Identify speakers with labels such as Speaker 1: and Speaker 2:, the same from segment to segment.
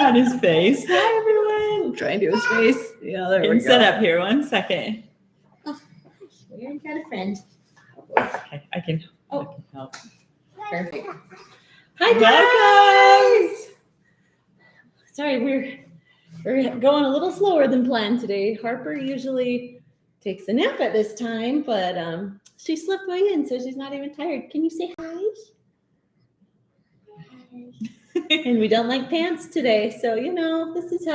Speaker 1: on his face. Hi, everyone.
Speaker 2: I'm trying to do his face. Yeah, there we
Speaker 1: And
Speaker 2: go.
Speaker 1: sit up here 1 second.
Speaker 2: We've got a friend.
Speaker 1: Okay, I can help.
Speaker 2: Perfect. Hi, guys. Sorry, we're going a little slower than planned today. Harper usually takes a nap at this time, but she slipped way in, so she's not even tired. Can you say hi? And we don't like pants today, so this is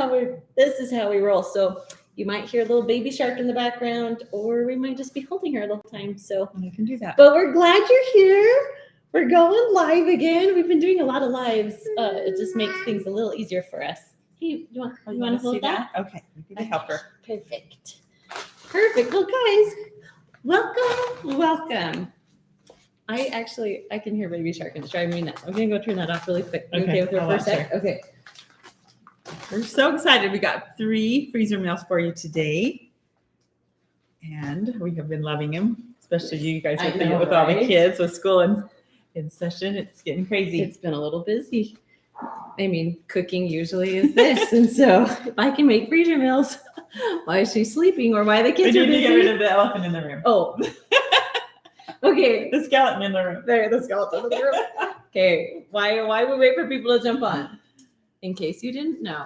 Speaker 2: how we roll. So you might hear a little baby shark in the background, or we might just be holding her the whole time. So
Speaker 1: You can do that.
Speaker 2: but we're glad you're here. We're going live again. We've been doing a lot of lives. It just makes things a little easier for us. Hey, you want to hold that?
Speaker 1: Okay, you can help her.
Speaker 2: Perfect. Well, guys, welcome. I can hear baby shark and it's driving me nuts. I'm gonna go turn that off really quick. You okay with her
Speaker 1: I'll
Speaker 2: for a
Speaker 1: watch
Speaker 2: sec?
Speaker 1: her.
Speaker 2: Okay.
Speaker 1: We're so excited. We got 3 freezer meals for you today. And we have been loving them, especially you guys
Speaker 2: I
Speaker 1: with,
Speaker 2: know,
Speaker 1: with all the
Speaker 2: right?
Speaker 1: kids with school in session. It's getting crazy.
Speaker 2: It's been a little busy. I mean, cooking usually is this, and so if I can make freezer meals, why is she sleeping or why the
Speaker 1: we
Speaker 2: kids
Speaker 1: need
Speaker 2: are
Speaker 1: to
Speaker 2: busy?
Speaker 1: get rid of the elephant in the room.
Speaker 2: Oh, okay.
Speaker 1: The skeleton in the room.
Speaker 2: There, the skeleton in the room. Okay, why we wait for people to jump on? In case you didn't know,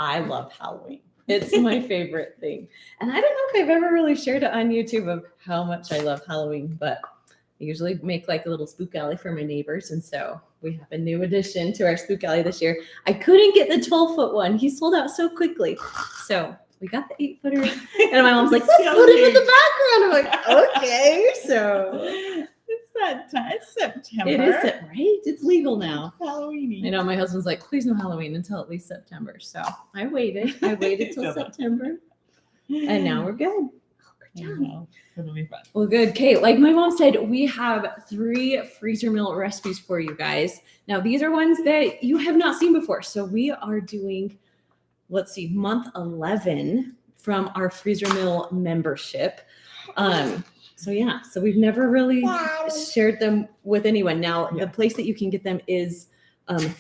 Speaker 2: I love Halloween. It's my favorite thing, and I don't know if I've ever really shared it on YouTube of how much I love Halloween, but I usually make like a little spook alley for my neighbors, and so we have a new addition to our spook alley this year. I couldn't get the 12-foot one; he sold out so quickly, so we got the 8-footer. And my mom's like, "Let's put him in the background." I'm like, "Okay." So
Speaker 1: It's that time. It's September.
Speaker 2: it is right. It's legal now.
Speaker 1: Halloween.
Speaker 2: I know my husband's like, "Please no Halloween until at least September." So I waited till September, and now we're good. Good job.
Speaker 1: Well, it'll be fun.
Speaker 2: Well, good. Okay, like my mom said, we have 3 freezer meal recipes for you guys. Now, these are ones that you have not seen before. So we are doing, let's see, month 11 from our freezer meal membership. So we've never really shared them with anyone. Now, the place that you can get them is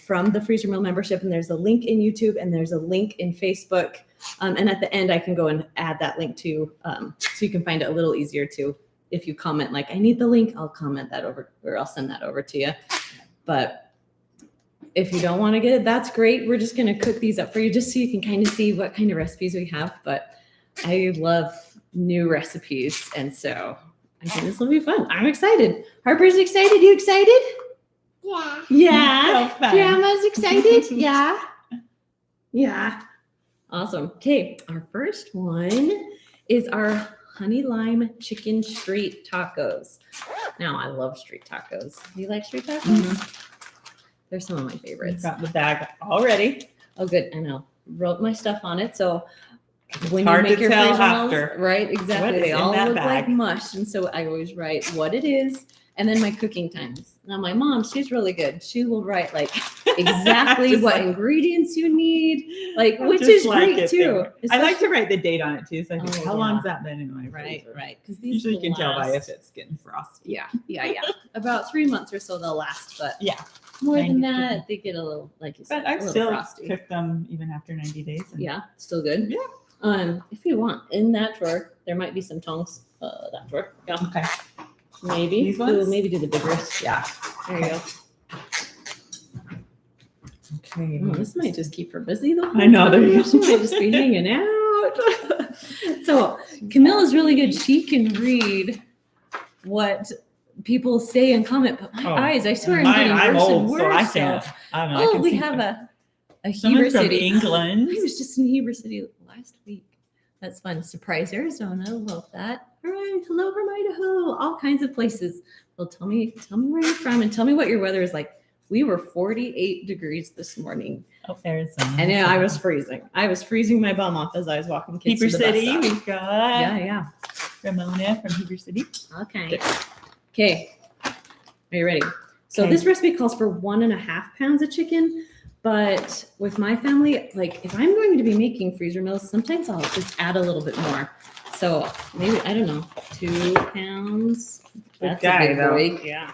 Speaker 2: from the freezer meal membership, and there's a link in YouTube and there's a link in Facebook. And at the end, I can go and add that link too, so you can find it a little easier too. If you comment like, I need the link, I'll comment that over, or I'll send that over to you. But if you don't want to get it, that's great. We're just going to cook these up for you just so you can kind of see what kind of recipes we have. But I love new recipes. And so I think this will be fun. I'm excited. Harper's excited. You excited?
Speaker 3: Yeah.
Speaker 2: Yeah.
Speaker 1: So fun.
Speaker 2: Grandma's excited. Yeah. Yeah. Awesome. Okay. Our first one is our honey lime chicken street tacos. Now, I love street tacos. Do you like street tacos?
Speaker 1: Mhm.
Speaker 2: They're some of my
Speaker 1: We've
Speaker 2: favorites.
Speaker 1: got the bag already.
Speaker 2: Oh, good. I know. Wrote my stuff on it. So when
Speaker 1: hard
Speaker 2: you make
Speaker 1: to
Speaker 2: your
Speaker 1: tell
Speaker 2: freezer meals,
Speaker 1: after
Speaker 2: right? Exactly.
Speaker 1: what is
Speaker 2: They
Speaker 1: in
Speaker 2: all
Speaker 1: that
Speaker 2: look like
Speaker 1: bag.
Speaker 2: mush. And so I always write what it is and then my cooking times. Now, my mom, she's really good. She will write like exactly
Speaker 1: Just
Speaker 2: what
Speaker 1: like-
Speaker 2: ingredients you need, like,
Speaker 1: I
Speaker 2: which
Speaker 1: just
Speaker 2: is
Speaker 1: like
Speaker 2: great
Speaker 1: it
Speaker 2: too.
Speaker 1: there. I like to write the date on it too. So I think,
Speaker 2: Oh,
Speaker 1: how
Speaker 2: yeah.
Speaker 1: long's that been in my
Speaker 2: Right,
Speaker 1: freezer?
Speaker 2: right. Because these
Speaker 1: Usually you can tell by
Speaker 2: last-
Speaker 1: if it's getting frosty.
Speaker 2: Yeah. About 3 months or so they'll last, but
Speaker 1: Yeah.
Speaker 2: more than
Speaker 1: 90
Speaker 2: that, they get a little, like you said,
Speaker 1: But
Speaker 2: a
Speaker 1: I've
Speaker 2: little
Speaker 1: still
Speaker 2: frosty.
Speaker 1: cooked them even after 90 days. And
Speaker 2: Yeah, still good.
Speaker 1: Yeah.
Speaker 2: If you want, in that drawer, there might be some tongs. That drawer. Yeah,
Speaker 1: Okay.
Speaker 2: maybe.
Speaker 1: These ones?
Speaker 2: Ooh, maybe do the big wrist.
Speaker 1: Yeah.
Speaker 2: There you go.
Speaker 1: Okay.
Speaker 2: Oh, this might just keep her busy though.
Speaker 1: I know, there you go.
Speaker 2: She might just be hanging out. So Camilla's really good. She can read what people say and comment, but my
Speaker 1: Oh,
Speaker 2: eyes, I swear, I'm
Speaker 1: Mine-
Speaker 2: getting
Speaker 1: I'm
Speaker 2: worse and
Speaker 1: old,
Speaker 2: worse.
Speaker 1: so I
Speaker 2: so-
Speaker 1: can't. I don't know. I
Speaker 2: Oh,
Speaker 1: can
Speaker 2: we
Speaker 1: see
Speaker 2: have
Speaker 1: them.
Speaker 2: a Heber
Speaker 1: Someone's from
Speaker 2: City.
Speaker 1: England.
Speaker 2: I was just in Heber City last week. That's fun. Surprise, Arizona. Love that. All right. Hello from Idaho. All kinds of places. Well, tell me where you're from and tell me what your weather is like. We were 48 degrees this morning.
Speaker 1: Oh, Arizona.
Speaker 2: And I was freezing. I was freezing my bum off as I was walking kids
Speaker 1: Heber
Speaker 2: to the bus
Speaker 1: City.
Speaker 2: stop.
Speaker 1: We've got
Speaker 2: Yeah.
Speaker 1: Ramona from Heber City.
Speaker 2: Okay. Okay. Are you ready? So
Speaker 1: Okay.
Speaker 2: this recipe calls for 1.5 pounds of chicken, but with my family, like if I'm going to be making freezer meals, sometimes I'll just add a little bit more. So maybe, I don't know, 2 pounds. That's
Speaker 1: guy,
Speaker 2: a big
Speaker 1: though.
Speaker 2: boy. Yeah,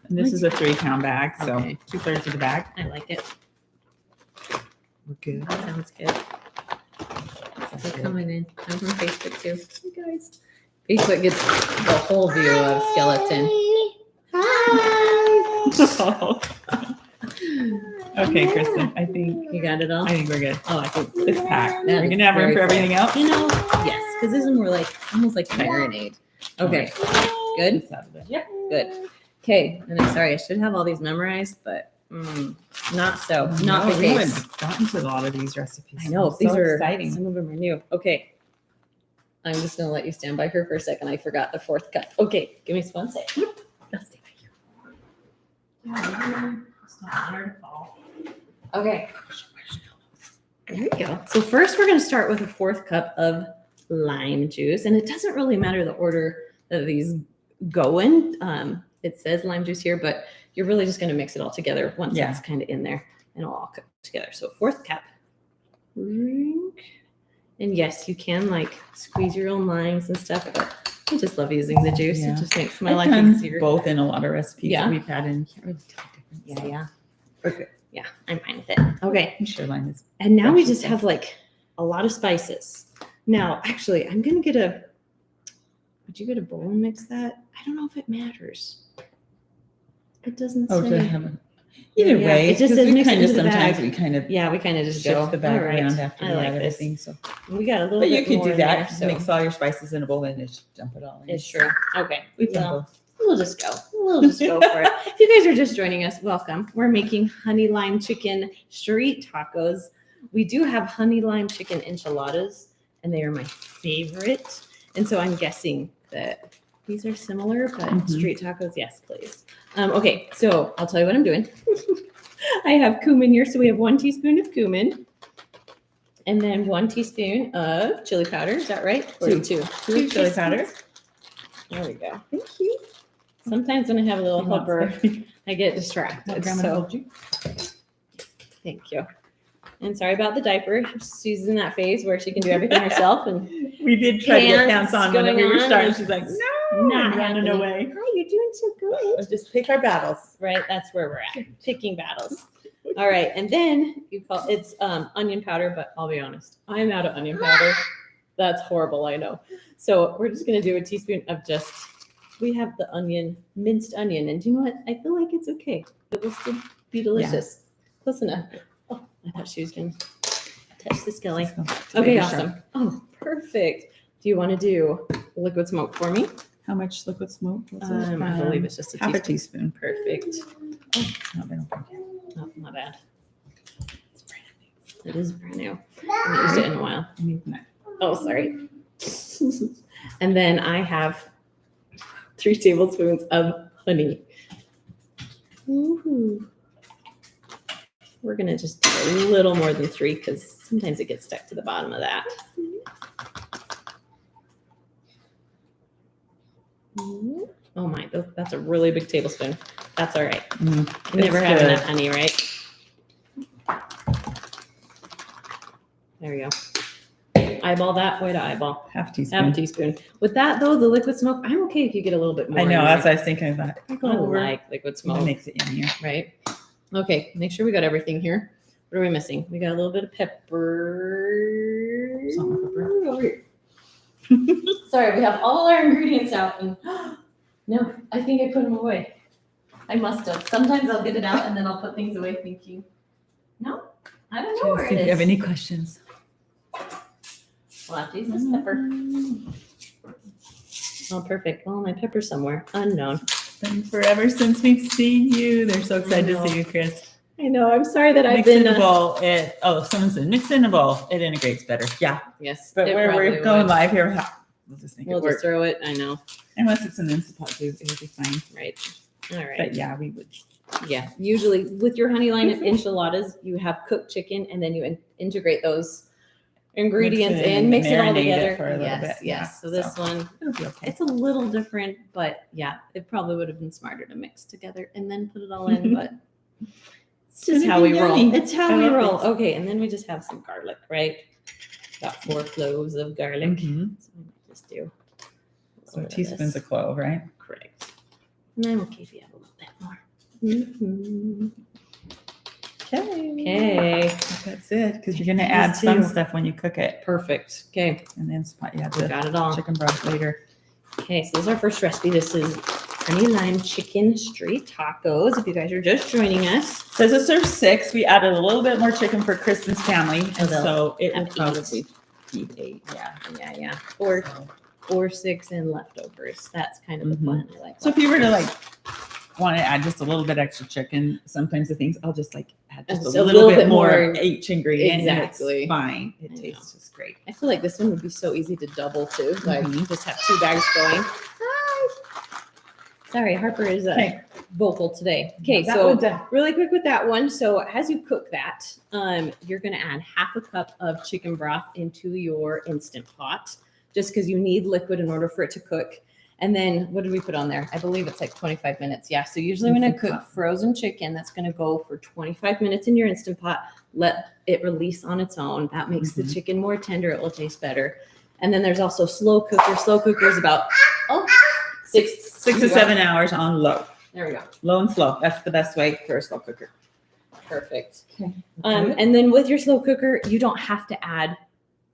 Speaker 1: And this is a 3-pound bag, so
Speaker 2: Okay.
Speaker 1: 2/3 of the bag.
Speaker 2: I like it.
Speaker 1: We're good.
Speaker 2: That sounds good. Still coming in. I'm from Facebook too. Hey guys. Facebook gets the whole view of skeleton.
Speaker 1: Okay, Kristen. I think
Speaker 2: You got it all?
Speaker 1: we're good.
Speaker 2: Oh, I think
Speaker 1: It's packed.
Speaker 2: That
Speaker 1: We're
Speaker 2: is
Speaker 1: gonna have room
Speaker 2: very
Speaker 1: for everything else.
Speaker 2: you know, yes, because this is more like almost like marinade. Okay, good,
Speaker 1: It's out of it. Yep.
Speaker 2: good. Okay, and I'm sorry, I should have all these memorized, but not so. Not the
Speaker 1: we
Speaker 2: case.
Speaker 1: haven't gotten to a lot of these recipes.
Speaker 2: I know
Speaker 1: So
Speaker 2: these are
Speaker 1: exciting.
Speaker 2: Some of them are new. Okay, I'm just gonna let you stand by her for a second. I forgot the fourth cut. Okay, give me just 1 sec. I'll stay by you. It's not hard to fall. Okay. There we go. So first, we're going to start with a 4th cup of lime juice, and it doesn't really matter the order that these go in. It says lime juice here, but you're really just going to mix it all together once
Speaker 1: Yeah.
Speaker 2: it's kind of in there, and it'll all cook together. So 4th cup. And yes, you can like squeeze your own limes and stuff, but I just love using the juice.
Speaker 1: Yeah.
Speaker 2: It just makes my
Speaker 1: I've
Speaker 2: life
Speaker 1: done
Speaker 2: easier.
Speaker 1: both in a lot of recipes
Speaker 2: Yeah.
Speaker 1: that we've had, and you can't really tell the difference.
Speaker 2: Yeah.
Speaker 1: Okay.
Speaker 2: Yeah, I'm fine with it. Okay.
Speaker 1: I'm sure lime is.
Speaker 2: And now we
Speaker 1: Fresh
Speaker 2: just
Speaker 1: and
Speaker 2: have like a lot of spices. Now, actually, I'm gonna get would you get a bowl and mix that? I don't know if it matters. It doesn't
Speaker 1: Oh,
Speaker 2: say.
Speaker 1: to have a, either
Speaker 2: Yeah,
Speaker 1: way,
Speaker 2: it just
Speaker 1: 'cause
Speaker 2: says
Speaker 1: we
Speaker 2: mix it
Speaker 1: kind of
Speaker 2: into the
Speaker 1: sometimes
Speaker 2: bag.
Speaker 1: we kind of
Speaker 2: Yeah, we kind of just go.
Speaker 1: shift the bag
Speaker 2: All right.
Speaker 1: around after
Speaker 2: I
Speaker 1: we
Speaker 2: like
Speaker 1: add
Speaker 2: this.
Speaker 1: everything. So,
Speaker 2: We got a little
Speaker 1: but you
Speaker 2: bit
Speaker 1: could
Speaker 2: more
Speaker 1: do
Speaker 2: in
Speaker 1: that.
Speaker 2: there,
Speaker 1: Just
Speaker 2: so
Speaker 1: mix all your spices in a bowl and just dump it all in.
Speaker 2: it's true. Okay.
Speaker 1: We've done
Speaker 2: Well,
Speaker 1: both.
Speaker 2: we'll just go. We'll just go for it. If you guys are just joining us, welcome. We're making honey lime chicken street tacos. We do have honey lime chicken enchiladas, and they are my favorite. And so I'm guessing that these are similar, but
Speaker 1: Mhm.
Speaker 2: street tacos, yes, please. Okay, so I'll tell you what I'm doing. I have cumin here. So we have 1 teaspoon of cumin, and then 1 teaspoon of chili powder. Is that right? Or
Speaker 1: Two.
Speaker 2: two
Speaker 1: Chili
Speaker 2: teaspoons?
Speaker 1: powder.
Speaker 2: There we go.
Speaker 1: Thank you.
Speaker 2: Sometimes when I have a little
Speaker 1: You want
Speaker 2: helper,
Speaker 1: some?
Speaker 2: I get
Speaker 1: Want
Speaker 2: distracted.
Speaker 1: Grandma to
Speaker 2: So
Speaker 1: hold you?
Speaker 2: thank you. And sorry about the diaper. She's in that phase where she can do everything herself and
Speaker 1: We did try to get
Speaker 2: Pants
Speaker 1: pants on when
Speaker 2: going
Speaker 1: we were
Speaker 2: on.
Speaker 1: starting. She's like, no,
Speaker 2: Not
Speaker 1: and running
Speaker 2: happening.
Speaker 1: away.
Speaker 2: Hi, you're doing so good.
Speaker 1: Let's just pick our battles.
Speaker 2: Right, that's where we're at. Picking battles. All right, and then it's onion powder, but I'll be honest, I'm out of onion powder. That's horrible, I know. So we're just gonna do a teaspoon of we have the minced onion, and do you know what? I feel like it's okay. It will still be delicious. Close enough. Oh, I thought she was gonna touch the skelly.
Speaker 1: Let's go.
Speaker 2: Okay,
Speaker 1: Baby
Speaker 2: awesome.
Speaker 1: shark.
Speaker 2: Oh, perfect. Do you want to do liquid smoke for me?
Speaker 1: How much liquid smoke? Was it?
Speaker 2: I believe it's just a
Speaker 1: half a
Speaker 2: teaspoon.
Speaker 1: teaspoon.
Speaker 2: Perfect.
Speaker 1: It's not been opened yet.
Speaker 2: Oh, not bad. It is brand new. I haven't used it in a while.
Speaker 1: I need that.
Speaker 2: Oh, sorry. And then I have 3 tablespoons of honey. Ooh. We're going to just do a little more than 3 because sometimes it gets stuck to the bottom of that. Oh my, that's a really big tablespoon. That's all right.
Speaker 1: Mm,
Speaker 2: Never
Speaker 1: it's
Speaker 2: have
Speaker 1: good.
Speaker 2: enough honey, right? There we go. Eyeball that, way to eyeball.
Speaker 1: Half
Speaker 2: Half
Speaker 1: teaspoon.
Speaker 2: a teaspoon. With that though, the liquid smoke, I'm okay if you get a little bit more.
Speaker 1: I know.
Speaker 2: in
Speaker 1: That's
Speaker 2: there.
Speaker 1: what I was thinking about. If I go
Speaker 2: I
Speaker 1: over,
Speaker 2: like liquid
Speaker 1: it
Speaker 2: smoke,
Speaker 1: makes it yummier.
Speaker 2: right? Okay, make sure we got everything here. What are we missing? We got a little bit of pepper.
Speaker 1: Salt and pepper.
Speaker 2: Over here. Sorry, we have all our ingredients out. And no, I think I put them away. I must have. Sometimes I'll get it out and then I'll put things away thinking, no, I don't know where
Speaker 1: If
Speaker 2: it
Speaker 1: you have
Speaker 2: is.
Speaker 1: any questions.
Speaker 2: We'll have to use this pepper. Oh, perfect. Well, my pepper's somewhere. Unknown.
Speaker 1: It's been forever since we've seen you. They're so excited
Speaker 2: know.
Speaker 1: to see you, Chris.
Speaker 2: I know. I'm sorry that I've
Speaker 1: Mix in
Speaker 2: been.
Speaker 1: a bowl. Someone said mix in a bowl. It integrates better. Yeah,
Speaker 2: Yes,
Speaker 1: but
Speaker 2: it
Speaker 1: where we're
Speaker 2: probably
Speaker 1: going
Speaker 2: would.
Speaker 1: live here, we'll just make
Speaker 2: We'll
Speaker 1: it work.
Speaker 2: just throw it. I know.
Speaker 1: Unless it's an Instant Pot, it would be fine.
Speaker 2: Right. All right.
Speaker 1: But yeah, we would.
Speaker 2: Yeah. Usually with your honey lime enchiladas, you have cooked chicken and then you integrate those ingredients
Speaker 1: Mix it
Speaker 2: in,
Speaker 1: and
Speaker 2: mix it all
Speaker 1: marinate it
Speaker 2: together.
Speaker 1: for a little
Speaker 2: Yes.
Speaker 1: bit,
Speaker 2: Yes.
Speaker 1: yeah.
Speaker 2: So this
Speaker 1: So-
Speaker 2: one,
Speaker 1: It'll be okay.
Speaker 2: it's a little different, but yeah, it probably would have been smarter to mix together and then put it all in, but it's just
Speaker 1: gonna
Speaker 2: how
Speaker 1: be
Speaker 2: we roll.
Speaker 1: yummy.
Speaker 2: It's how
Speaker 1: I
Speaker 2: we
Speaker 1: love
Speaker 2: roll.
Speaker 1: it.
Speaker 2: Okay. And then we just have some garlic, right? About 4 cloves of garlic.
Speaker 1: Mhm.
Speaker 2: So we might just do a
Speaker 1: So
Speaker 2: little bit of
Speaker 1: teaspoons
Speaker 2: this.
Speaker 1: of clove, right?
Speaker 2: Correct. And I'm okay if you have a little bit more. Mhm.
Speaker 1: Okay.
Speaker 2: Okay.
Speaker 1: That's it, because you're going to
Speaker 2: These
Speaker 1: add some
Speaker 2: two.
Speaker 1: stuff when you cook it.
Speaker 2: Perfect. Okay,
Speaker 1: And then yeah,
Speaker 2: we
Speaker 1: the
Speaker 2: got it all.
Speaker 1: chicken broth later.
Speaker 2: Okay, so this is our first recipe. This is honey lime chicken street tacos. If you guys are just joining us,
Speaker 1: Says it serves 6. We added a little bit more chicken for Kristen's family, and
Speaker 2: they'll
Speaker 1: so it will
Speaker 2: have 8.
Speaker 1: probably be 8. Yeah.
Speaker 2: yeah, or 6 and leftovers. That's kind of the
Speaker 1: Mhm.
Speaker 2: plan. I like.
Speaker 1: So if you were to like want to add just a little bit extra chicken, sometimes the things I'll just like add just a little bit more each ingredient.
Speaker 2: Exactly.
Speaker 1: And it's fine. It
Speaker 2: I know.
Speaker 1: tastes just great.
Speaker 2: I feel like this one would be so easy to double too. Like
Speaker 1: Mhm.
Speaker 2: just have 2 bags going. Hi. Sorry, Harper is
Speaker 1: Okay.
Speaker 2: vocal today. Okay,
Speaker 1: That
Speaker 2: so
Speaker 1: one's done.
Speaker 2: really quick with that one. So as you cook that, you're gonna add half a cup of chicken broth into your Instant Pot, just because you need liquid in order for it to cook. And then what did we put on there? I believe it's like 25 minutes. Yeah. So usually when I
Speaker 1: Instant
Speaker 2: cook
Speaker 1: Pot.
Speaker 2: frozen chicken, that's gonna go for 25 minutes in your Instant Pot. Let it release on its own. That makes the
Speaker 1: Mhm.
Speaker 2: chicken more tender. It will taste better. And then there's also slow cooker. Slow cooker is about 6
Speaker 1: to 7 hours on low.
Speaker 2: There we go.
Speaker 1: Low and slow. That's the best way for a slow cooker.
Speaker 2: Perfect.
Speaker 1: Okay.
Speaker 2: And then with your slow cooker, you don't have to add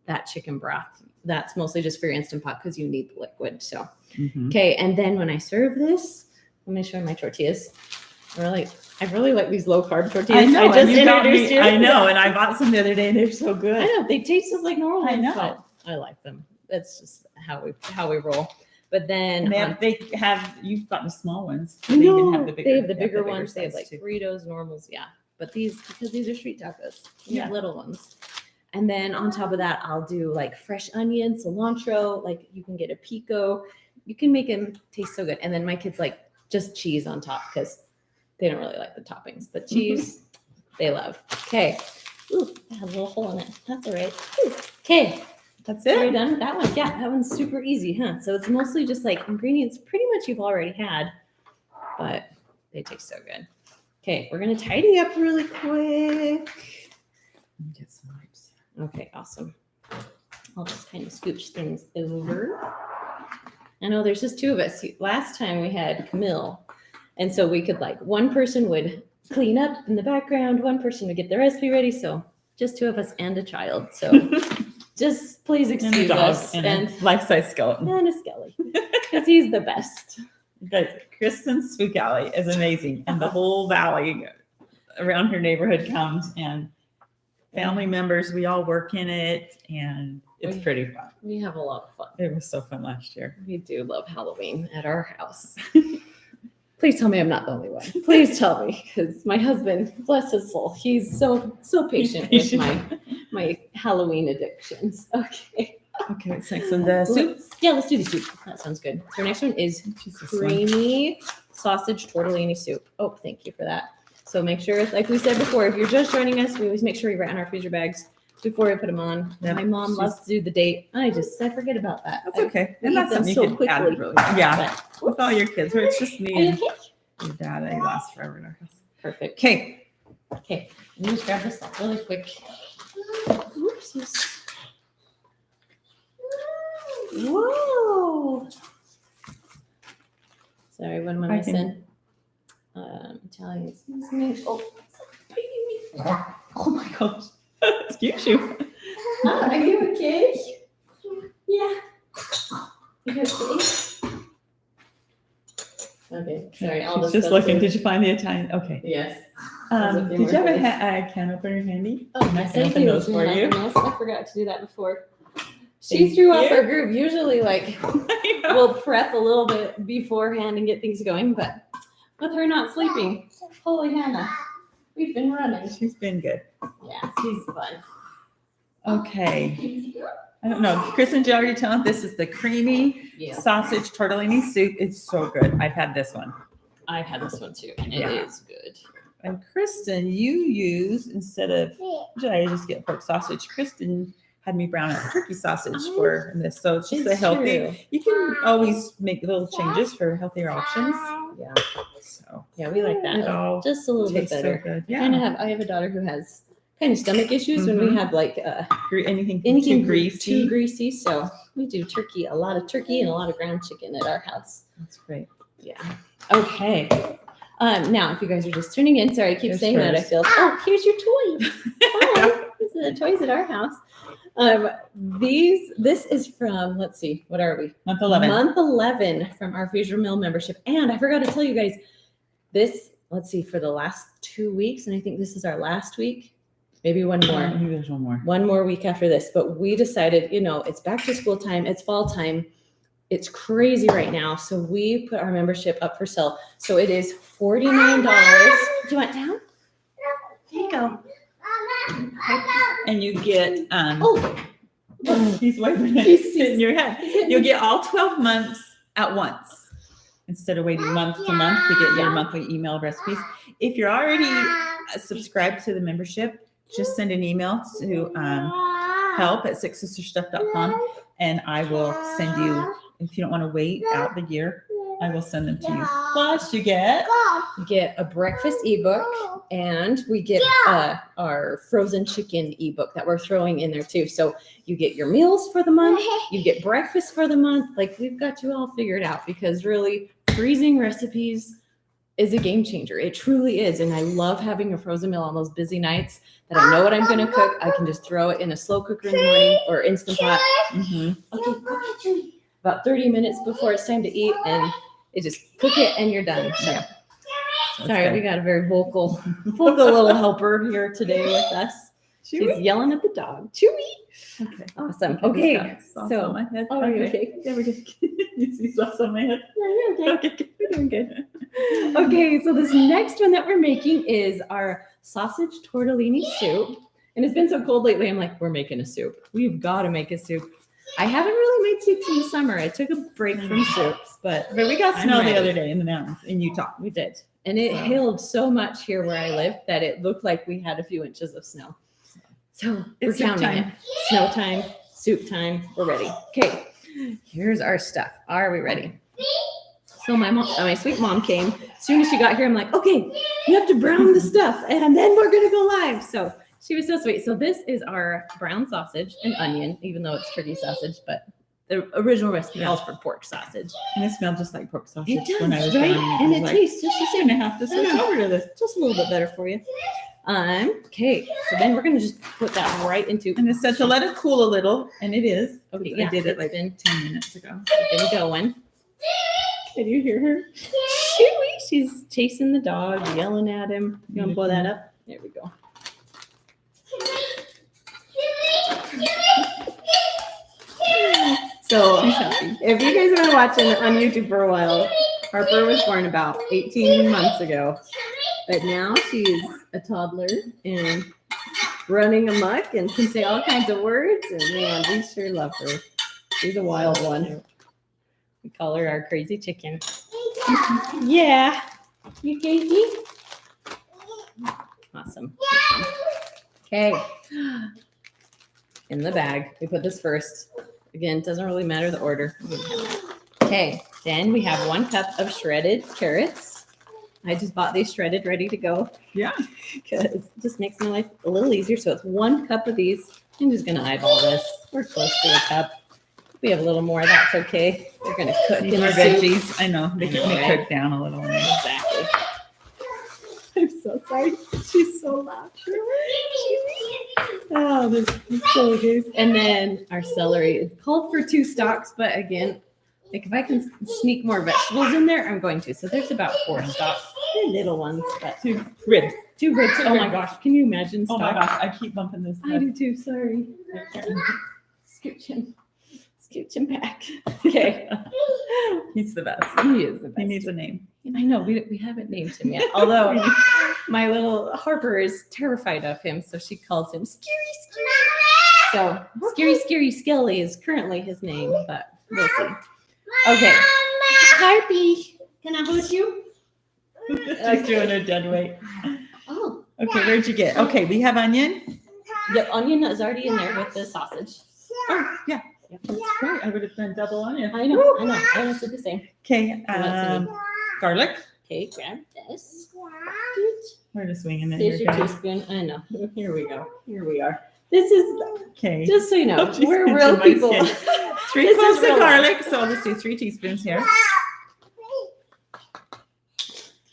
Speaker 2: that chicken broth. That's mostly just for your Instant Pot because you need the liquid. So,
Speaker 1: Mhm.
Speaker 2: okay. And then when I serve this, let me show you my tortillas. I really like these low carb tortillas.
Speaker 1: I know.
Speaker 2: I just
Speaker 1: and you got
Speaker 2: introduced
Speaker 1: me,
Speaker 2: you.
Speaker 1: I know. And I bought some the other day and they're so good.
Speaker 2: I know they taste just like normal.
Speaker 1: I
Speaker 2: ones,
Speaker 1: know.
Speaker 2: but I like them. That's just how we roll. But then
Speaker 1: And they have, you've gotten the small ones.
Speaker 2: I
Speaker 1: They
Speaker 2: know,
Speaker 1: even have the bigger.
Speaker 2: they have the bigger ones. They have
Speaker 1: size
Speaker 2: like
Speaker 1: too.
Speaker 2: burritos, normals, yeah. But because these are street tacos,
Speaker 1: Yeah.
Speaker 2: little ones. And then on top of that, I'll do like fresh onion, cilantro. Like you can get a pico. You can make them taste so good. And then my kids like just cheese on top because they don't really like the toppings, but cheese they love. Okay. Ooh, that has a little hole in it. That's all right. Okay.
Speaker 1: That's
Speaker 2: Are you
Speaker 1: it.
Speaker 2: done with that one? Yeah, that one's super easy, huh? So it's mostly just like ingredients pretty much you've already had, but they taste so good. Okay, we're gonna tidy up really quick.
Speaker 1: Get some wipes.
Speaker 2: Okay, awesome. I'll just kind of scooch things over. I know there's just 2 of us. Last time we had Camille, and so we could like one person would clean up in the background, one person would get the recipe ready. So just 2 of us and a child. So just please
Speaker 1: And a
Speaker 2: excuse
Speaker 1: dog
Speaker 2: us
Speaker 1: and
Speaker 2: and
Speaker 1: a life-size skeleton.
Speaker 2: a Skelly because he's the best.
Speaker 1: Guys, Kristen's Spook Alley is amazing, and the whole valley around her neighborhood comes, and family members, we all work in it, and it's pretty fun.
Speaker 2: We have a lot of fun.
Speaker 1: It was so fun last year.
Speaker 2: We do love Halloween at our house. Please tell me I'm not the only one. Please tell me, because my husband, bless his soul, he's so patient with my Halloween addictions. Okay.
Speaker 1: Okay, what's next one? The soup.
Speaker 2: Let's do the soup. That sounds good. So our next one is creamy sausage tortellini soup. Oh, thank you for that. So make sure, like we said before, if you're just joining us, we always make sure we write in our freezer bags before we put them on.
Speaker 1: Yep.
Speaker 2: My mom loves to do the date. I forget about that.
Speaker 1: That's okay.
Speaker 2: I
Speaker 1: And
Speaker 2: eat
Speaker 1: that's
Speaker 2: them
Speaker 1: something
Speaker 2: so
Speaker 1: you could add
Speaker 2: quickly.
Speaker 1: really. Yeah,
Speaker 2: But-
Speaker 1: with all your kids, where it's just me
Speaker 2: Are you
Speaker 1: and
Speaker 2: okay?
Speaker 1: your dad. They last forever in our house.
Speaker 2: Perfect.
Speaker 1: Okay.
Speaker 2: Okay, let me just grab this stuff really quick. Oopsies. Whoa. Sorry, what am I
Speaker 1: I can-
Speaker 2: missing? Italian seasoning. Oh,
Speaker 1: Oh my gosh. Excuse you.
Speaker 2: are you okay? Yeah. You okay? Okay, sorry. I'll
Speaker 1: She's just
Speaker 2: discuss
Speaker 1: looking.
Speaker 2: it.
Speaker 1: Did you find the Italian? Okay.
Speaker 2: Yes. There's a few
Speaker 1: Did
Speaker 2: more
Speaker 1: you have
Speaker 2: things.
Speaker 1: a can opener handy?
Speaker 2: Oh,
Speaker 1: And I
Speaker 2: yes,
Speaker 1: can
Speaker 2: I
Speaker 1: open
Speaker 2: do.
Speaker 1: those for you.
Speaker 2: I forgot to do that before. She
Speaker 1: Thank
Speaker 2: threw off
Speaker 1: you.
Speaker 2: our groove. Usually, like, we'll prep a little bit beforehand and get things going, but with her not sleeping, holy Hannah, we've been running.
Speaker 1: She's been good.
Speaker 2: Yeah, she's fun.
Speaker 1: Okay. I don't know. Kristen, did you already tell them this is the creamy
Speaker 2: Yeah,
Speaker 1: sausage tortellini soup? It's so good. I've had this one.
Speaker 2: I've had this one too, and it
Speaker 1: Yeah.
Speaker 2: is good.
Speaker 1: And Kristen, you used, instead of, did I just get pork sausage? Kristen had me brown out turkey sausage for this. So it's just a
Speaker 2: It's
Speaker 1: healthy,
Speaker 2: true.
Speaker 1: you can always make little changes for healthier options.
Speaker 2: Yeah,
Speaker 1: So
Speaker 2: yeah, we like
Speaker 1: it
Speaker 2: that
Speaker 1: all
Speaker 2: just a little bit
Speaker 1: tastes so
Speaker 2: better.
Speaker 1: good.
Speaker 2: I have a daughter who has kind of stomach issues when we
Speaker 1: Mhm.
Speaker 2: have like
Speaker 1: Anything
Speaker 2: anything
Speaker 1: too greasy.
Speaker 2: too greasy. So we do turkey, a lot of turkey and a lot of ground chicken at our house.
Speaker 1: That's great.
Speaker 2: Yeah. Okay. Now, if you guys are just tuning in, sorry, I keep
Speaker 1: Here's
Speaker 2: saying that. I
Speaker 1: hers.
Speaker 2: feel. Oh, here's your toy. Hi. the toys at our house. This is from, let's see, what are we?
Speaker 1: Month 11.
Speaker 2: Month 11 from our Fraser Mill membership. And I forgot to tell you guys, this, let's see, for the last 2 weeks, and I think this is our last week, maybe one more.
Speaker 1: Maybe there's one more.
Speaker 2: One more week after this, but we decided, it's back to school time, it's fall time. It's crazy right now. So we put our membership up for sale. So it is $49. Do you want down? There you go.
Speaker 1: And you get,
Speaker 2: Oh,
Speaker 1: he's waving it in your head. You'll get all 12 months at once instead of waiting month to month to get your monthly email recipes. If you're already subscribed to the membership, just send an email to help@sixsisterstuff.com and I will send you, if you don't want to wait out the year, I will send them to you. Plus, you get
Speaker 2: a breakfast ebook, and we get our frozen chicken ebook that we're throwing in there too. So you get your meals for the month, you get breakfast for the month. Like, we've got you all figured out, because really freezing recipes is a game changer. It truly is. And I love having a frozen meal on those busy nights that I know what I'm going to cook. I can just throw it in a slow cooker in the morning or Instant Pot. Okay, about 30 minutes before it's time to eat, and it just cook it and you're done. So, sorry, we got a very vocal little helper here today with us. She's yelling at the dog. Chewy.
Speaker 1: Okay.
Speaker 2: Awesome. Okay.
Speaker 1: Sauce
Speaker 2: So,
Speaker 1: on my head.
Speaker 2: oh, are you okay?
Speaker 1: Yeah, we're good. You see sauce on my head?
Speaker 2: Yeah, you're okay.
Speaker 1: Okay.
Speaker 2: We're doing good. Okay, so this next one that we're making is our sausage tortellini soup. And it's been so cold lately, I'm like, we're making a soup. We've got to make a soup. I haven't really made soups in the summer. I took a break from soups, but
Speaker 1: we got
Speaker 2: I'm
Speaker 1: snow the
Speaker 2: ready.
Speaker 1: other day in the mountains in Utah.
Speaker 2: we did. And it hailed so much here where I live that it looked like we had a few inches of snow. So
Speaker 1: It's
Speaker 2: we're
Speaker 1: soup
Speaker 2: counting
Speaker 1: time.
Speaker 2: it. Snow time, soup time. We're ready. Okay, here's our stuff. Are we ready? So my sweet mom came. As soon as she got here, I'm like, okay, you have to brown the stuff, and then we're gonna go live. So she was so sweet. So this is our brown sausage and onion, even though it's turkey sausage, but the original recipe calls for pork sausage.
Speaker 1: And it smelled just like pork sausage
Speaker 2: It does,
Speaker 1: when I was
Speaker 2: right?
Speaker 1: browning
Speaker 2: And
Speaker 1: I
Speaker 2: it
Speaker 1: was like,
Speaker 2: tastes just the
Speaker 1: I'm
Speaker 2: same.
Speaker 1: gonna have to switch
Speaker 2: I know.
Speaker 1: over to this.
Speaker 2: Just a little bit better for you. Okay, so then we're gonna just put that right into.
Speaker 1: And it said to let it cool a little, and it is.
Speaker 2: Okay,
Speaker 1: I did it
Speaker 2: it's
Speaker 1: like
Speaker 2: been
Speaker 1: 10 minutes ago.
Speaker 2: been going. Can you hear her? She's chasing the dog, yelling at him. You want to blow that up? There we go. So,
Speaker 1: She's happy.
Speaker 2: if you guys have been watching on YouTube for a while, Harper was born about 18 months ago, but now she's a toddler and running amok and can say all kinds of words. And man, we sure love her. She's a wild one. We call her our crazy chicken. Yeah. You crazy? Awesome. Okay. In the bag. We put this first. Again, it doesn't really matter the order. Okay. Then we have 1 cup of shredded carrots. I just bought these shredded, ready to go.
Speaker 1: Yeah.
Speaker 2: Because it just makes my life a little easier. So it's 1 cup of these. I'm just going to eyeball this. We're close to a cup. If we have a little more, that's okay. We're going to cook
Speaker 1: Need
Speaker 2: in
Speaker 1: more
Speaker 2: the soup.
Speaker 1: veggies. I know. They can
Speaker 2: Right.
Speaker 1: cook down a little.
Speaker 2: Exactly. I'm so sorry. She's so loud. Oh, this is so good. And then our celery. It's called for 2 stalks, but again, like if I can sneak more vegetables in there, I'm going to. So there's about 4 stalks. They're little ones, but
Speaker 1: 2 ribs.
Speaker 2: 2 ribs. Oh my
Speaker 1: ribs.
Speaker 2: gosh. Can you imagine
Speaker 1: Oh
Speaker 2: stalks?
Speaker 1: my gosh. I keep bumping this.
Speaker 2: I do too. Sorry. Scooch him. Scooch him back. Okay.
Speaker 1: He's the best.
Speaker 2: He is the best.
Speaker 1: He needs a name.
Speaker 2: I know we haven't named him yet. Although my little Harper is terrified of him, so she calls him Scary Scary. So Scary Skelly is currently his name, but we'll see. Okay. Harpy, can I hold you?
Speaker 1: She's doing a dead weight.
Speaker 2: Oh.
Speaker 1: Okay, where'd you get? Okay, we have onion.
Speaker 2: Yep, onion is already in there with the sausage.
Speaker 1: Oh, yeah.
Speaker 2: Yep.
Speaker 1: That's right. I would have done double onion.
Speaker 2: I know. I almost did the same.
Speaker 1: Okay,
Speaker 2: want
Speaker 1: garlic.
Speaker 2: Okay, grab this.
Speaker 1: We're just winging it.
Speaker 2: Here's
Speaker 1: here,
Speaker 2: your
Speaker 1: guys.
Speaker 2: teaspoon. I know. Here we go. Here we are. This is
Speaker 1: Okay.
Speaker 2: just so you know,
Speaker 1: Oh, she's
Speaker 2: we're
Speaker 1: pinching
Speaker 2: real
Speaker 1: my
Speaker 2: people.
Speaker 1: skin. 3
Speaker 2: This
Speaker 1: cloves
Speaker 2: is
Speaker 1: of
Speaker 2: real
Speaker 1: garlic. So I'll just do 3 teaspoons here.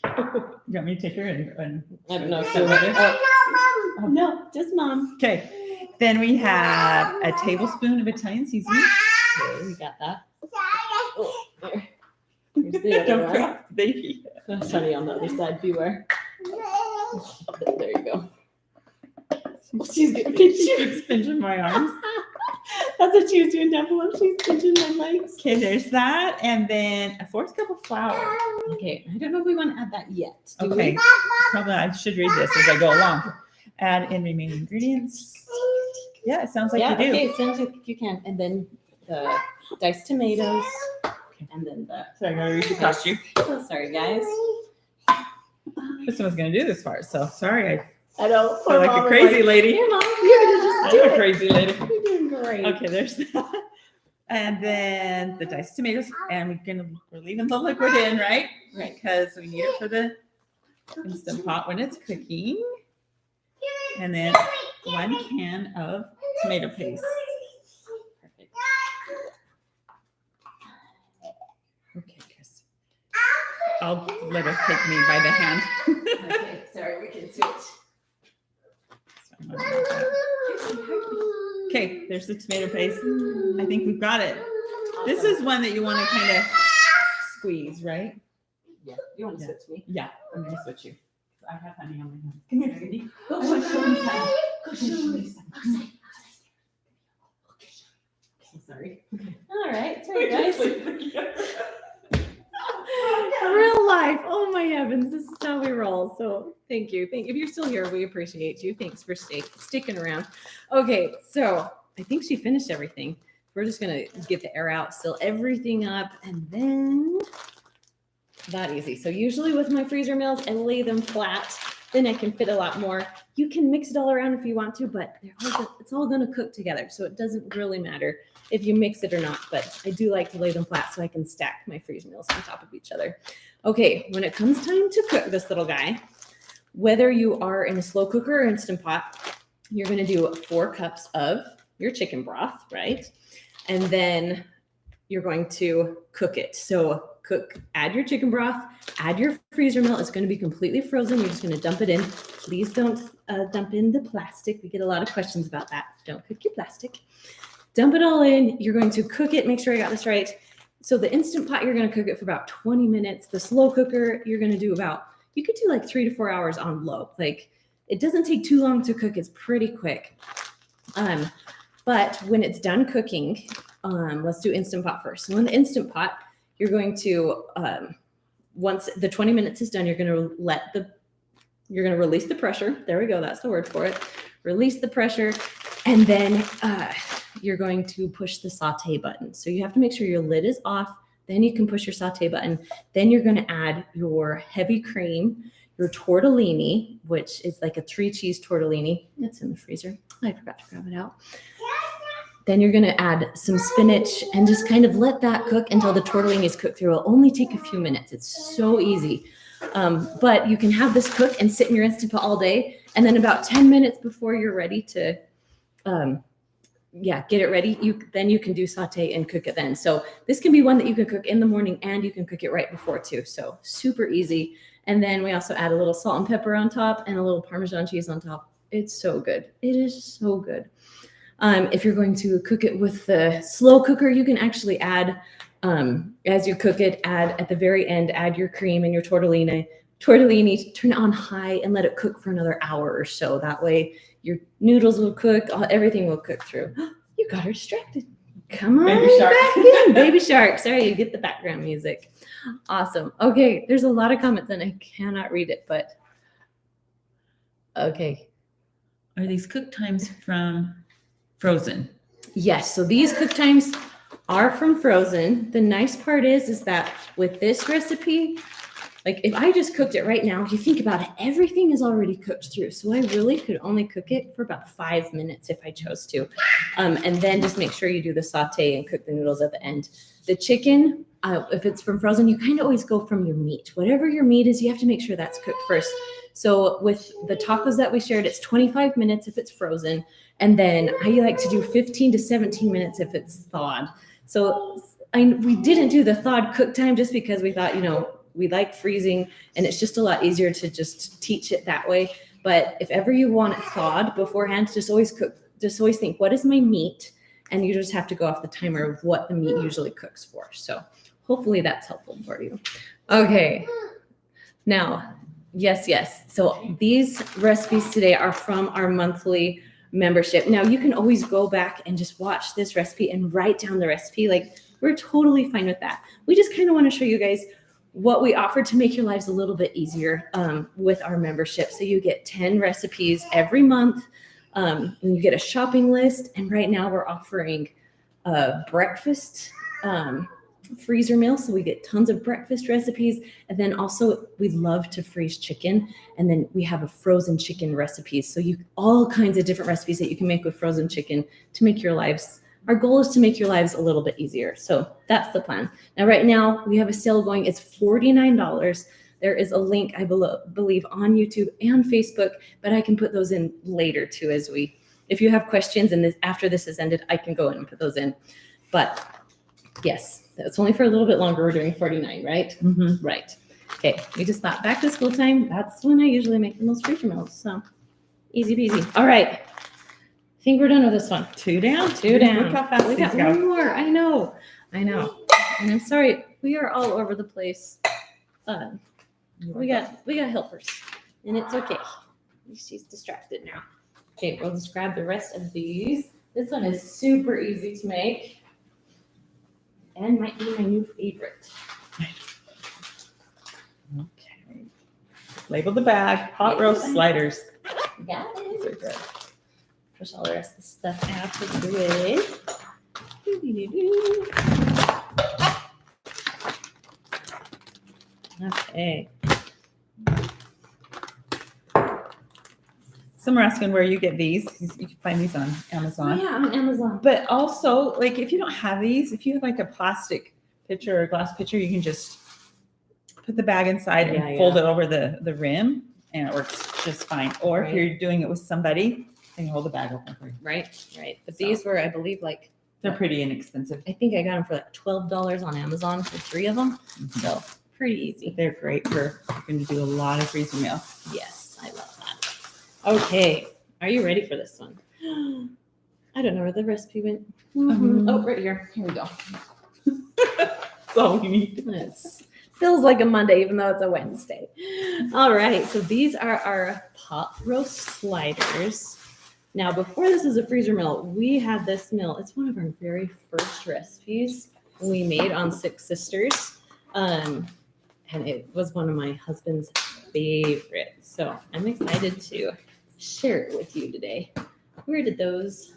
Speaker 1: You want me to take her and
Speaker 2: I don't know.
Speaker 1: So ready?
Speaker 2: Oh, no, just mom.
Speaker 1: Okay. Then we have a tablespoon of Italian seasoning.
Speaker 2: Okay, we got that. Oh, there. Here's the other
Speaker 1: Don't
Speaker 2: one.
Speaker 1: drop the baby.
Speaker 2: Oh, sorry, on the other side, beware. There you go. She's getting
Speaker 1: She was pinching my arms.
Speaker 2: That's what she was doing down below. She's pinching my legs.
Speaker 1: Okay, there's that. And then a 4th cup of flour.
Speaker 2: Okay, I don't know if we want to add that yet. Do
Speaker 1: Okay,
Speaker 2: we?
Speaker 1: probably I should read this as I go along. Add in remaining ingredients. Yeah, it sounds like
Speaker 2: Yeah,
Speaker 1: you do.
Speaker 2: okay, it sounds like you can. And then the diced tomatoes. And then the.
Speaker 1: Sorry, I'm gonna read across you.
Speaker 2: So sorry, guys.
Speaker 1: This one's gonna do this part, so sorry.
Speaker 2: I know.
Speaker 1: I feel like a crazy lady.
Speaker 2: Here, Mom, you're gonna just do
Speaker 1: I'm a
Speaker 2: it.
Speaker 1: crazy lady.
Speaker 2: You're doing great.
Speaker 1: Okay, there's that. And then the diced tomatoes, and we're leaving the liquid in, right?
Speaker 2: Right.
Speaker 1: Because we need it for the Instant Pot when it's cooking. And then 1 can of tomato paste.
Speaker 2: Perfect.
Speaker 1: Okay, Chris. I'll let her take me by the hand.
Speaker 2: Okay, sorry, we can switch.
Speaker 1: Sorry, Mom, about that. Okay, there's the tomato paste. I think we've got it. This is one that you want to kind of squeeze, right?
Speaker 2: Yeah. You want to switch me?
Speaker 1: Yeah, I'm gonna switch you. I have honey on my hands. Come here, sweetie.
Speaker 2: Go
Speaker 1: I want to show you something.
Speaker 2: Go show me.
Speaker 1: So sorry.
Speaker 2: All right, sorry guys. Real life. Oh my heavens, this is how we roll. So thank you. If you're still here, we appreciate you. Thanks for sticking around. Okay, so I think she finished everything. We're just gonna get the air out, seal everything up, and then that easy. So usually with my freezer meals, I lay them flat. Then I can fit a lot more. You can mix it all around if you want to, but it's all going to cook together. So it doesn't really matter if you mix it or not. But I do like to lay them flat so I can stack my freezer meals on top of each other. Okay, when it comes time to cook this little guy, whether you are in a slow cooker or Instant Pot, you're going to do 4 cups of your chicken broth, right? And then you're going to cook it. So add your chicken broth, add your freezer meal. It's going to be completely frozen. You're just going to dump it in. Please don't dump in the plastic. We get a lot of questions about that. Don't cook your plastic. Dump it all in. You're going to cook it. Make sure I got this right. So the Instant Pot, you're going to cook it for about 20 minutes. The slow cooker, you're going to do you could do like 3 to 4 hours on low. Like it doesn't take too long to cook. It's pretty quick. But when it's done cooking, let's do Instant Pot first. So in the Instant Pot, you're going to, once the 20 minutes is done, you're going to release the pressure. There we go. That's the word for it. Release the pressure. And then you're going to push the saute button. So you have to make sure your lid is off. Then you can push your saute button. Then you're going to add your heavy cream, your tortellini, which is like a 3-cheese tortellini. It's in the freezer. I forgot to grab it out. Then you're going to add some spinach and just kind of let that cook until the tortellini is cooked through. It'll only take a few minutes. It's so easy. But you can have this cook and sit in your Instant Pot all day. And then about 10 minutes before you're ready to, get it ready, then you can do saute and cook it then. So this can be one that you can cook in the morning and you can cook it right before too. So super easy. And then we also add a little salt and pepper on top and a little Parmesan cheese on top. It's so good. It is so good. If you're going to cook it with the slow cooker, you can actually add, as you cook it, at the very end, add your cream and your tortellini, turn it on high and let it cook for another hour or so. That way your noodles will cook, everything will cook through. You got her distracted. Come on
Speaker 1: Baby shark.
Speaker 2: back in. Baby shark. Sorry, you get the background music. Awesome. Okay, there's a lot of comments and I cannot read it, but okay.
Speaker 1: Are these cook times from Frozen?
Speaker 2: Yes, so these cook times are from Frozen. The nice part is that with this recipe, like if I just cooked it right now, if you think about it, everything is already cooked through. So I really could only cook it for about 5 minutes if I chose to. And then just make sure you do the saute and cook the noodles at the end. The chicken, if it's from Frozen, you kind of always go from your meat. Whatever your meat is, you have to make sure that's cooked first. So with the tacos that we shared, it's 25 minutes if it's frozen. And then I like to do 15 to 17 minutes if it's thawed. So we didn't do the thawed cook time just because we thought, we like freezing and it's just a lot easier to just teach it that way. But if ever you want it thawed beforehand, just always cook just always think, what is my meat? And you just have to go off the timer of what the meat usually cooks for. So hopefully that's helpful for you. Okay. Now, yes. So these recipes today are from our monthly membership. Now you can always go back and just watch this recipe and write down the recipe. Like, we're totally fine with that. We just kind of want to show you guys what we offer to make your lives a little bit easier with our membership. So you get 10 recipes every month, and you get a shopping list. And right now we're offering a breakfast freezer meal. So we get tons of breakfast recipes. And then also we love to freeze chicken. And then we have a frozen chicken recipes. So all kinds of different recipes that you can make with frozen chicken to make your lives. Our goal is to make your lives a little bit easier. So that's the plan. Now, right now we have a sale going. It's $49. There is a link, I believe, on YouTube and Facebook, but I can put those in later too if you have questions and after this is ended, I can go in and put those in. But yes, it's only for a little bit longer. We're doing 49, right?
Speaker 1: Mm-hmm.
Speaker 2: Right. Okay. We just thought back to school time. That's when I usually make the most freezer meals. So easy peasy. All right. I think we're done with this one.
Speaker 1: Two down.
Speaker 2: Look
Speaker 1: how fast
Speaker 2: we
Speaker 1: these
Speaker 2: got
Speaker 1: go.
Speaker 2: one more. I know. And I'm sorry. We are all over the place. We got helpers, and it's okay. She's distracted now. Okay, we'll just grab the rest of these. This one is super easy to make and might be my new favorite.
Speaker 1: Okay. Label the bag. Hot roast sliders.
Speaker 2: Got
Speaker 1: These are
Speaker 2: it.
Speaker 1: good.
Speaker 2: Push all the rest of the stuff out of the way. Okay.
Speaker 1: Some are asking where you get these. You can find these on
Speaker 2: Oh,
Speaker 1: Amazon.
Speaker 2: yeah, on Amazon.
Speaker 1: But also, like, if you don't have these, if you have like a plastic pitcher or a glass pitcher, you can just put the bag inside
Speaker 2: Yeah,
Speaker 1: and fold it over the rim, and it works just fine. Or if
Speaker 2: Right.
Speaker 1: you're doing it with somebody, then you hold the bag open for you.
Speaker 2: Right. But
Speaker 1: So-
Speaker 2: these were, I believe,
Speaker 1: They're pretty inexpensive.
Speaker 2: I think I got them for like $12 on Amazon for 3 of them. So pretty
Speaker 1: But
Speaker 2: easy.
Speaker 1: they're great for going to do a lot of freezer meals.
Speaker 2: Yes, I love that. Okay, are you ready for this one? I don't know where the recipe went. Oh, right here. Here we go.
Speaker 1: That's all we need.
Speaker 2: It feels like a Monday, even though it's a Wednesday. All right, so these are our pot roast sliders. Now, before this is a freezer meal, we had this meal. It's one of our very first recipes we made on Six Sisters. And it was one of my husband's favorites. So I'm excited to share it with you today. Where did those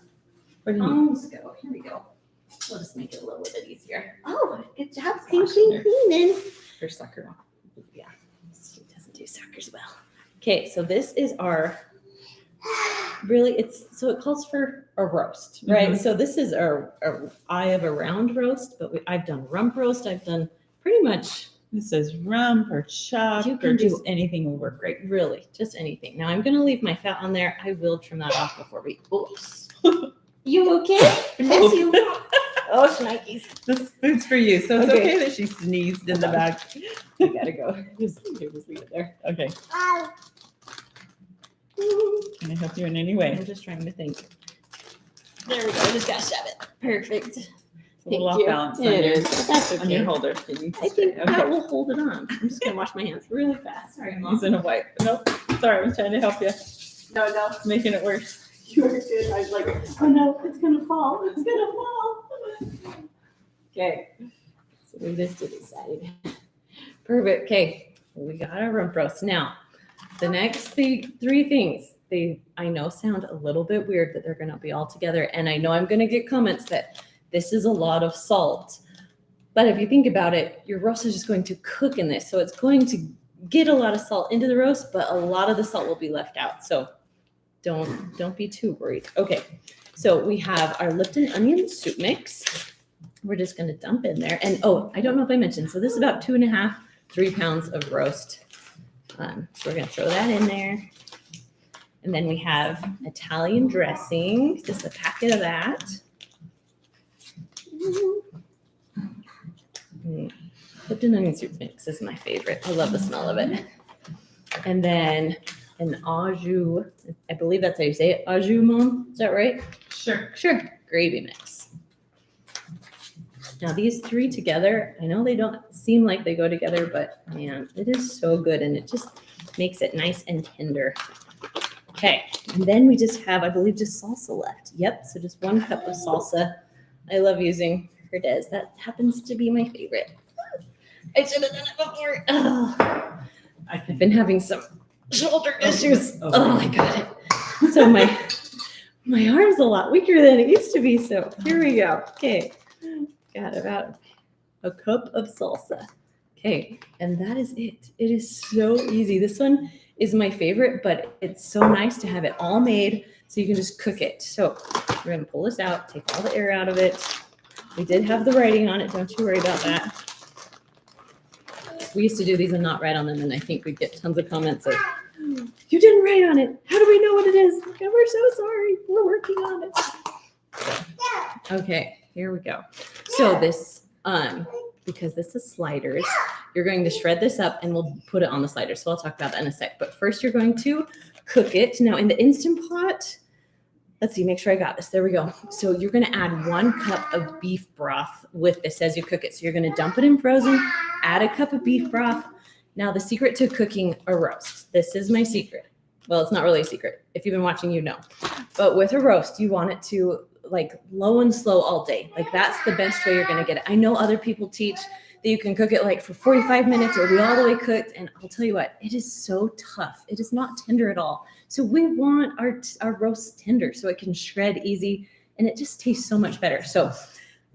Speaker 1: What do you need?
Speaker 2: bones go? Here we go. We'll just make it a little bit easier.
Speaker 3: Oh, good job
Speaker 2: cleaning.
Speaker 1: For sucker.
Speaker 2: Yeah, she doesn't do suckers well. Okay, so this is our it calls for a roast, right?
Speaker 1: Mhm.
Speaker 2: So this is our eye of a round roast, but I've done rump roast. I've done pretty much
Speaker 1: This is rump or chuck
Speaker 2: You
Speaker 1: or
Speaker 2: can do-
Speaker 1: just anything will work great.
Speaker 2: really just anything. Now I'm going to leave my fat on there. I will trim that off before we, oops.
Speaker 3: You okay? Bless you.
Speaker 2: Oh, shnikes.
Speaker 1: This food's for you. So it's
Speaker 2: Okay.
Speaker 1: okay that she sneezed in the bag.
Speaker 2: I gotta go. Just leave it there.
Speaker 1: Okay. Can I help you in any way?
Speaker 2: I'm just trying to think. There we go. I just gotta shove it. Perfect.
Speaker 1: It's a little
Speaker 2: Thank
Speaker 1: off
Speaker 2: you.
Speaker 1: balance on
Speaker 2: It
Speaker 1: your,
Speaker 2: is. That's
Speaker 1: on your
Speaker 2: okay.
Speaker 1: holder. You need to
Speaker 2: I think
Speaker 1: stay.
Speaker 2: that will hold it on. I'm just gonna wash my hands really fast. Sorry, Mom.
Speaker 1: Using a wipe. Nope. Sorry, I'm trying to help you.
Speaker 2: No,
Speaker 1: It's making it worse.
Speaker 2: you are good. I was like, oh no, it's gonna fall. It's gonna fall. Okay. So we just to the side. Perfect. Okay. We got our rump roast. Now, the next three things, I know sound a little bit weird that they're gonna be all together. And I know I'm gonna get comments that this is a lot of salt. But if you think about it, your roast is just going to cook in this. So it's going to get a lot of salt into the roast, but a lot of the salt will be left out. So don't be too worried. Okay. So we have our Lipton onion soup mix. We're just going to dump in there. And oh, I don't know if I mentioned, so this is about 2.5, 3 pounds of roast. So we're going to throw that in there. And then we have Italian dressing, just a packet of that. Lipton onion soup mix is my favorite. I love the smell of it. And then an au jus. I believe that's how you say it. Au jus, Mom. Is that right?
Speaker 1: Sure.
Speaker 2: Sure. Gravy mix. Now these three together, I know they don't seem like they go together, but man, it is so good and it just makes it nice and tender. Okay, and then we just have, I believe, just salsa left. Yep, so just 1 cup of salsa. I love using Herdez. That happens to be my favorite. I should have done it before. Oh, I've been having some shoulder issues. Oh, I got it. So my arm's a lot weaker than it used to be. So here we go. Okay, got about a cup of salsa. Okay, and that is it. It is so easy. This one is my favorite, but it's so nice to have it all made so you can just cook it. So we're gonna pull this out, take all the air out of it. We did have the writing on it, don't you worry about that. We used to do these and not write on them, and I think we'd get tons of comments of, you didn't write on it. How do we know what it is? Like, we're so sorry, we're working on it. Okay, here we go. So this, because this is sliders, you're going to shred this up and we'll put it on the sliders. So I'll talk about that in a sec. But first you're going to cook it. Now in the Instant Pot, let's see, make sure I got this. There we go. So you're going to add 1 cup of beef broth with this as you cook it. So you're going to dump it in frozen, add a cup of beef broth. Now the secret to cooking a roast, this is my secret. Well, it's not really a secret. If you've been watching, you know. But with a roast, you want it to like low and slow all day. Like that's the best way you're going to get it. I know other people teach that you can cook it like for 45 minutes or be all the way cooked. And I'll tell you what, it is so tough. It is not tender at all. So we want our roast tender so it can shred easy and it just tastes so much better. So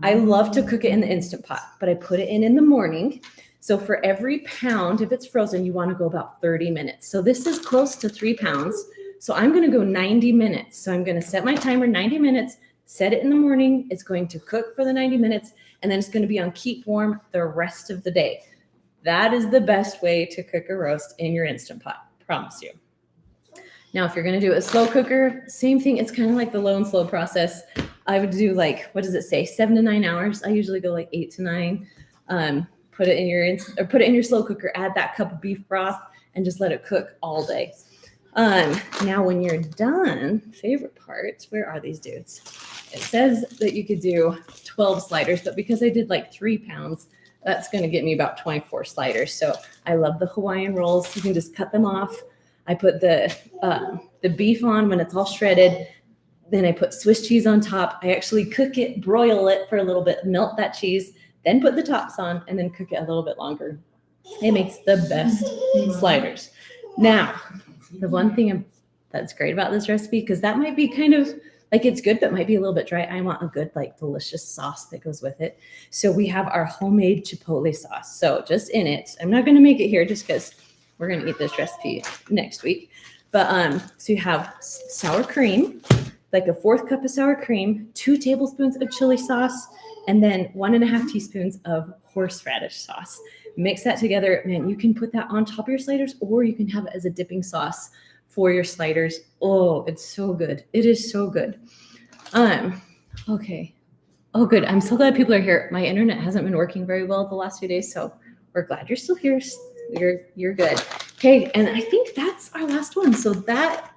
Speaker 2: I love to cook it in the Instant Pot, but I put it in the morning. So for every pound, if it's frozen, you want to go about 30 minutes. So this is close to 3 pounds. So I'm going to go 90 minutes. So I'm going to set my timer 90 minutes, set it in the morning. It's going to cook for the 90 minutes, and then it's going to be on keep warm the rest of the day. That is the best way to cook a roast in your Instant Pot, promise you. Now, if you're going to do a slow cooker, same thing. It's kind of like the low and slow process. I would do like, what does it say? 7 to 9 hours. I usually go like 8 to 9. Put it in your slow cooker, add that cup of beef broth and just let it cook all day. Now when you're done, favorite part, where are these dudes? It says that you could do 12 sliders, but because I did like 3 pounds, that's going to get me about 24 sliders. So I love the Hawaiian rolls. You can just cut them off. I put the beef on when it's all shredded. Then I put Swiss cheese on top. I actually cook it, broil it for a little bit, melt that cheese, then put the tops on and then cook it a little bit longer. It makes the best sliders. Now, the one thing that's great about this recipe, because that might be kind of like it's good, but might be a little bit dry. I want a good, like delicious sauce that goes with it. So we have our homemade Chipotle sauce. So just in it, I'm not going to make it here just because we're going to eat this recipe next week. But so you have sour cream, like a 4th cup of sour cream, 2 tablespoons of chili sauce, and then 1.5 teaspoons of horseradish sauce. Mix that together. Man, you can put that on top of your sliders or you can have it as a dipping sauce for your sliders. Oh, it's so good. It is so good. Okay. Oh, good. I'm so glad people are here. My internet hasn't been working very well the last few days, so we're glad you're still here. You're good. Okay, and I think that's our last one. So that's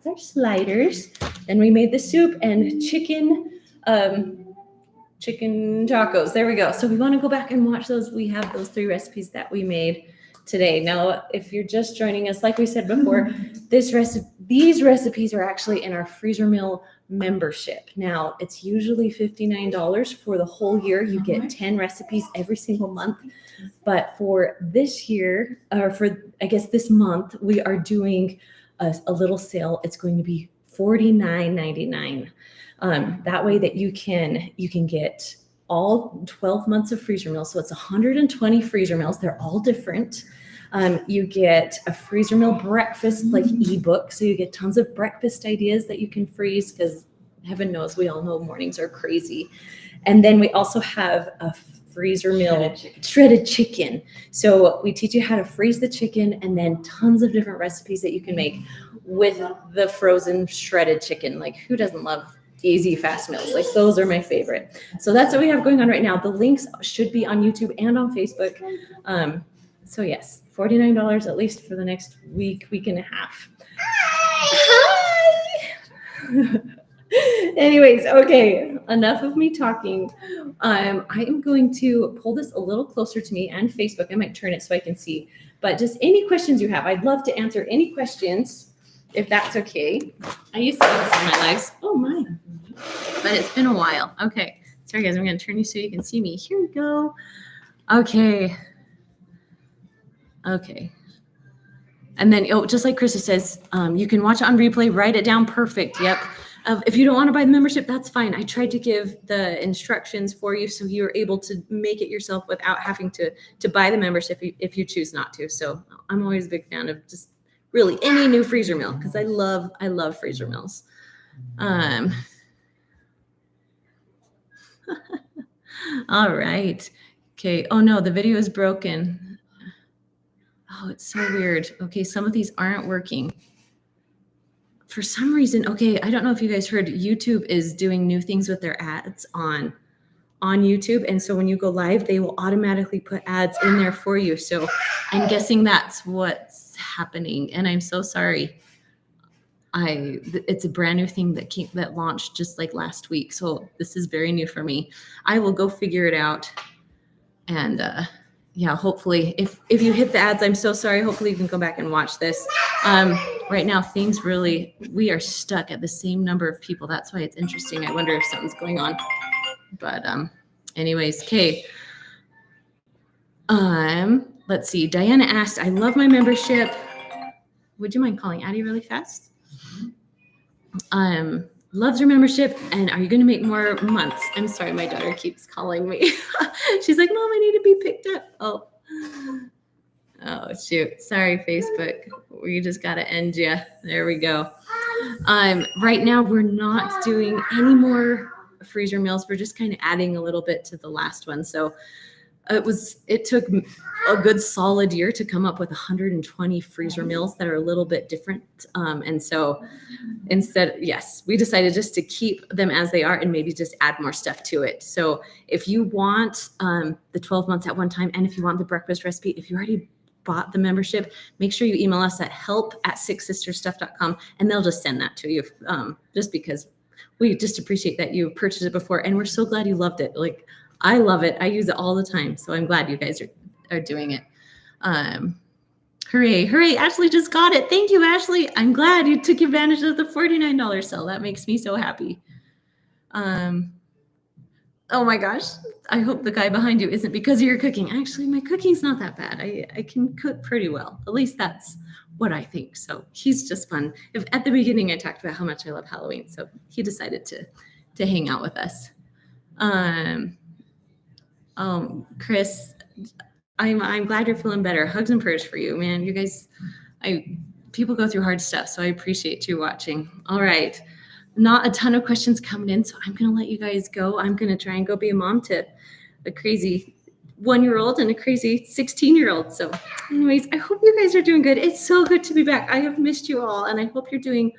Speaker 2: our sliders. Then we made the soup and chicken tacos. There we go. So we want to go back and watch those. We have those 3 recipes that we made today. Now, if you're just joining us, like we said before, these recipes are actually in our Freezer Meal membership. Now, it's usually $59 for the whole year. You get 10 recipes every single month. But for this year, or for, I guess, this month, we are doing a little sale. It's going to be $49.99. That way that you can get all 12 months of freezer meals. So it's 120 freezer meals. They're all different. You get a freezer meal breakfast like ebook. So you get tons of breakfast ideas that you can freeze because heaven knows we all know mornings are crazy. And then we also have a freezer meal shredded chicken. So we teach you how to freeze the chicken and then tons of different recipes that you can make with the frozen shredded chicken. Like who doesn't love easy, fast meals? Like those are my favorite. So that's what we have going on right now. The links should be on YouTube and on Facebook. So yes, $49 at least for the next week and a half. Hi. Anyways, okay, enough of me talking. I am going to pull this a little closer to me and Facebook. I might turn it so I can see. But just any questions you have, I'd love to answer any questions if that's okay. I used to do this in my lives. Oh my. But it's been a while. Okay. Sorry guys, I'm going to turn you so you can see me. Here we go. Okay. Okay. And then, just like Krista says, you can watch it on replay, write it down. Perfect. Yep. If you don't want to buy the membership, that's fine. I tried to give the instructions for you so you're able to make it yourself without having to buy the membership if you choose not to. So I'm always a big fan of just really any new freezer meal because I love freezer meals. All right. Okay. Oh no, the video is broken. Oh, it's so weird. Okay, some of these aren't working. For some reason, okay, I don't know if you guys heard, YouTube is doing new things with their ads on YouTube. And so when you go live, they will automatically put ads in there for you. So I'm guessing that's what's happening. And I'm so sorry. It's a brand new thing that launched just like last week. So this is very new for me. I will go figure it out. And yeah, hopefully if you hit the ads, I'm so sorry. Hopefully you can go back and watch this. Right now, we are stuck at the same number of people. That's why it's interesting. I wonder if something's going on. But anyways, okay. Let's see. Diana asked, I love my membership. Would you mind calling Addie really fast? Loves your membership. And are you going to make more months? I'm sorry. My daughter keeps calling me. She's like, Mom, I need to be picked up. Oh, shoot. Sorry, Facebook. We just got to end you. There we go. Right now, we're not doing any more freezer meals. We're just kind of adding a little bit to the last one. So it took a good solid year to come up with 120 freezer meals that are a little bit different. And so we decided just to keep them as they are and maybe just add more stuff to it. So if you want the 12 months at one time, and if you want the breakfast recipe, if you already bought the membership, make sure you email us at help@sixsisterstuff.com and they'll just send that to you, just because we just appreciate that you purchased it before. And we're so glad you loved it. Like, I love it. I use it all the time. So I'm glad you guys are doing it. Hooray. Ashley just got it. Thank you, Ashley. I'm glad you took advantage of the $49 sale. That makes me so happy. Oh my gosh. I hope the guy behind you isn't because of your cooking. Actually, my cooking's not that bad. I can cook pretty well. At least that's what I think. So he's just fun. At the beginning, I talked about how much I love Halloween. So he decided to hang out with us. Chris, I'm glad you're feeling better. Hugs and prayers for you, man. You guys, people go through hard stuff, so I appreciate you watching. All right. Not a ton of questions coming in, so I'm going to let you guys go. I'm going to try and go be a mom to a crazy 1-year-old and a crazy 16-year-old. So anyways, I hope you guys are doing good. It's so good to be back. I have missed you all, and I hope you're doing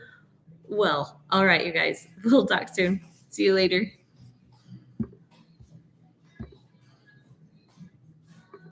Speaker 2: well. All right, you guys. We'll talk soon. See you later.